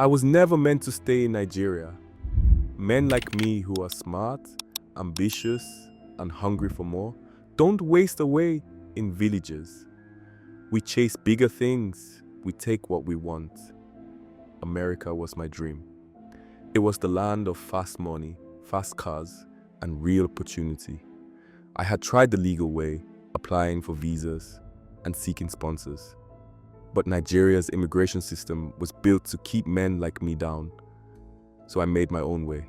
I was never meant to stay in Nigeria. Men like me who are smart, ambitious, and hungry for more don't waste away in villages. We chase bigger things. We take what we want. America was my dream. It was the land of fast money, fast cars, and real opportunity. I had tried the legal way, applying for visas and seeking sponsors. But Nigeria's immigration system was built to keep men like me down. So I made my own way.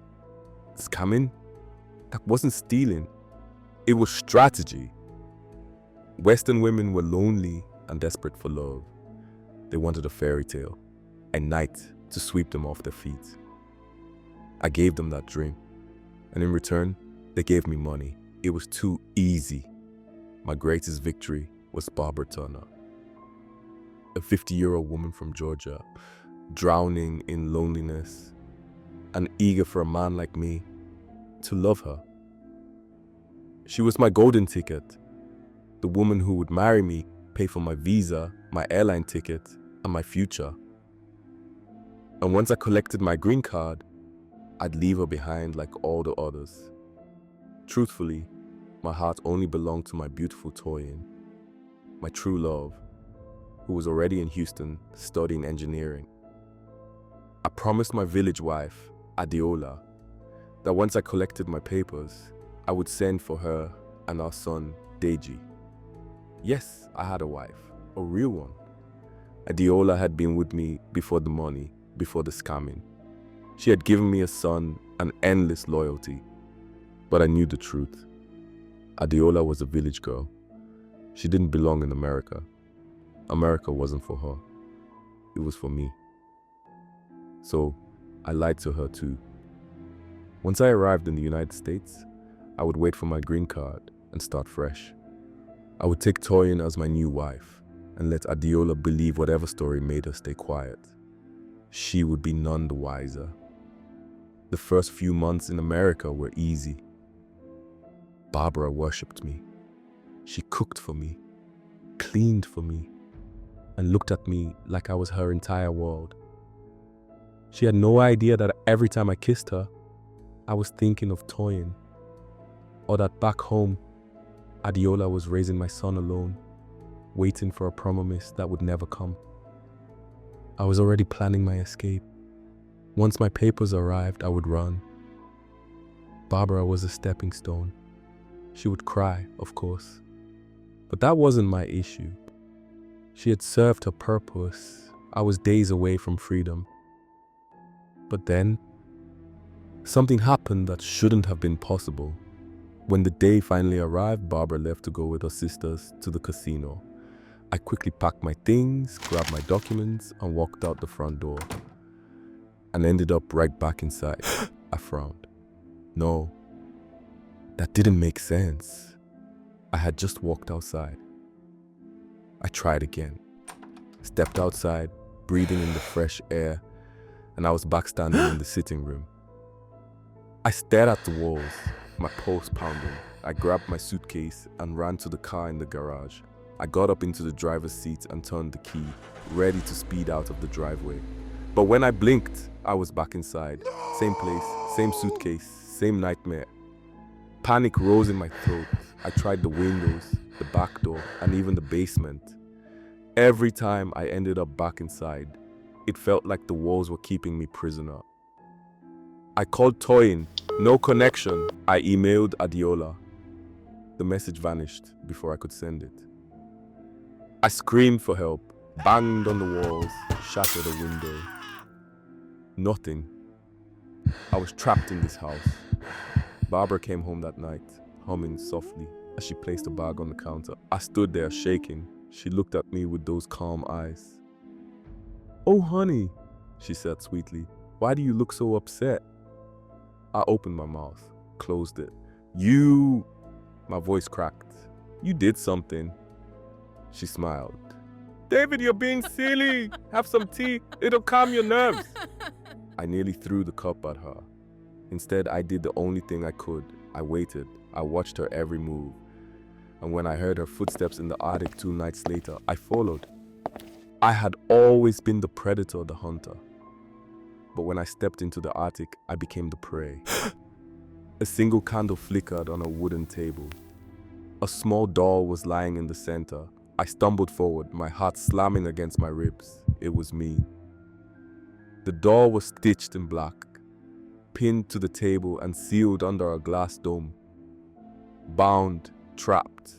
Scamming? That wasn't stealing. It was strategy. Western women were lonely and desperate for love. They wanted a fairy tale, a knight to sweep them off their feet. I gave them that dream. And in return, they gave me money. It was too easy. My greatest victory was Barbara Turner, a 50-year-old woman from Georgia, drowning in loneliness and eager for a man like me to love her. She was my golden ticket, the woman who would marry me, pay for my visa, my airline ticket, and my future. And once I collected my green card, I'd leave her behind like all the others. Truthfully, my heart only belonged to my beautiful Toyin, my true love, who was already in Houston studying engineering. I promised my village wife, Adiola, that once I collected my papers, I would send for her and our son, Deji. Yes, I had a wife, a real one. Adiola had been with me before the money, before the scamming. She had given me a son and endless loyalty. But I knew the truth. Adiola was a village girl. She didn't belong in America. America wasn't for her. It was for me. So I lied to her too. Once I arrived in the United States, I would wait for my green card and start fresh. I would take Toyin as my new wife and let Adiola believe whatever story made her stay quiet. She would be none the wiser. The first few months in America were easy. Barbara worshipped me. She cooked for me, cleaned for me, and looked at me like I was her entire world. She had no idea that every time I kissed her, I was thinking of Toyin, or that back home, Adiola was raising my son alone, waiting for a promise that would never come. I was already planning my escape. Once my papers arrived, I would run. Barbara was a stepping stone. She would cry, of course. But that wasn't my issue. She had served her purpose. I was days away from freedom. But then, something happened that shouldn't have been possible. When the day finally arrived, Barbara left to go with her sisters to the casino. I quickly packed my things, grabbed my documents, and walked out the front door. And ended up right back inside. I frowned. No, that didn't make sense. I had just walked outside. I tried again. Stepped outside, breathing in the fresh air, and I was back standing in the sitting room. I stared at the walls, my pulse pounding. I grabbed my suitcase and ran to the car in the garage. I got up into the driver's seat and turned the key, ready to speed out of the driveway. But when I blinked, I was back inside. Same place, same suitcase, same nightmare. Panic rose in my throat. I tried the windows, the back door, and even the basement. Every time I ended up back inside, it felt like the walls were keeping me prisoner. I called Toyin, no connection. I emailed Adiola. The message vanished before I could send it. I screamed for help, banged on the walls, shattered a window. Nothing. I was trapped in this house. Barbara came home that night, humming softly as she placed a bag on the counter. I stood there shaking. She looked at me with those calm eyes. "Oh, honey," she said sweetly, "why do you look so upset?" I opened my mouth, closed it. "You," my voice cracked. "You did something." She smiled. "David, you're being silly. Have some tea. It'll calm your nerves." I nearly threw the cup at her. Instead, I did the only thing I could. I waited. I watched her every move. And when I heard her footsteps in the attic 2 nights later, I followed. I had always been the predator, the hunter. But when I stepped into the attic, I became the prey. A single candle flickered on a wooden table. A small doll was lying in the center. I stumbled forward, my heart slamming against my ribs. It was me. The doll was stitched in black, pinned to the table and sealed under a glass dome. Bound, trapped,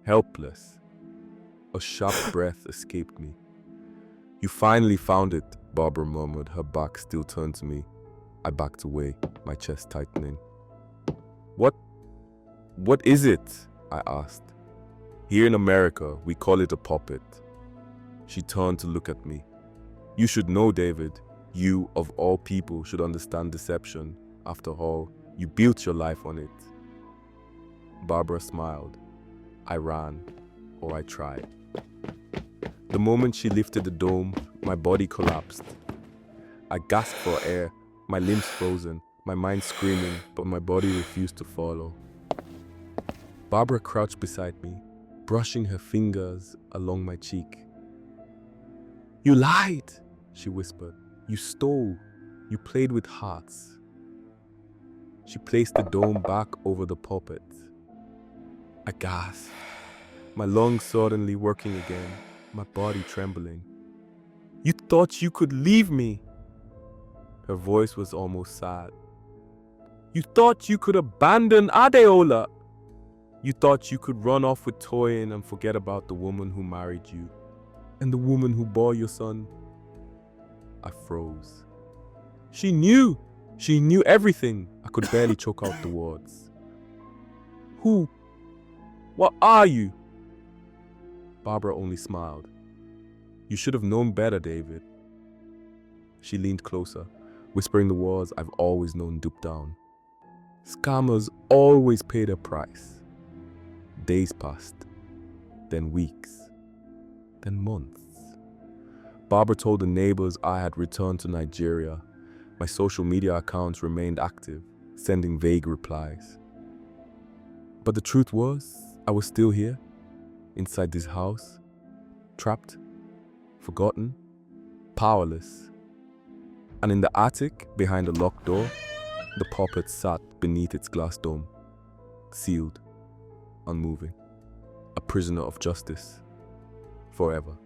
helpless. A sharp breath escaped me. "You finally found it," Barbara murmured, her back still turned to me. I backed away, my chest tightening. What is it?" I asked. "Here in America, we call it a puppet." She turned to look at me. "You should know, David. You, of all people, should understand deception. After all, you built your life on it." Barbara smiled. I ran, or I tried. The moment she lifted the dome, my body collapsed. I gasped for air, my limbs frozen, my mind screaming, but my body refused to follow. Barbara crouched beside me, brushing her fingers along my cheek. "You lied," she whispered. "You stole. You played with hearts." She placed the dome back over the puppet. I gasped, my lungs suddenly working again, my body trembling. "You thought you could leave me." Her voice was almost sad. "You thought you could abandon Adeola. You thought you could run off with Toyin and forget about the woman who married you and the woman who bore your son." I froze. She knew everything. I could barely choke out the words. "Who? What are you?" Barbara only smiled. "You should have known better, David." She leaned closer, whispering the words I've always known deep down. Scammers always pay their price. Days passed, then weeks, then months. Barbara told the neighbors I had returned to Nigeria. My social media accounts remained active, sending vague replies. But the truth was, I was still here, inside this house, trapped, forgotten, powerless. And in the attic, behind a locked door, the puppet sat beneath its glass dome, sealed, unmoving, a prisoner of justice, forever.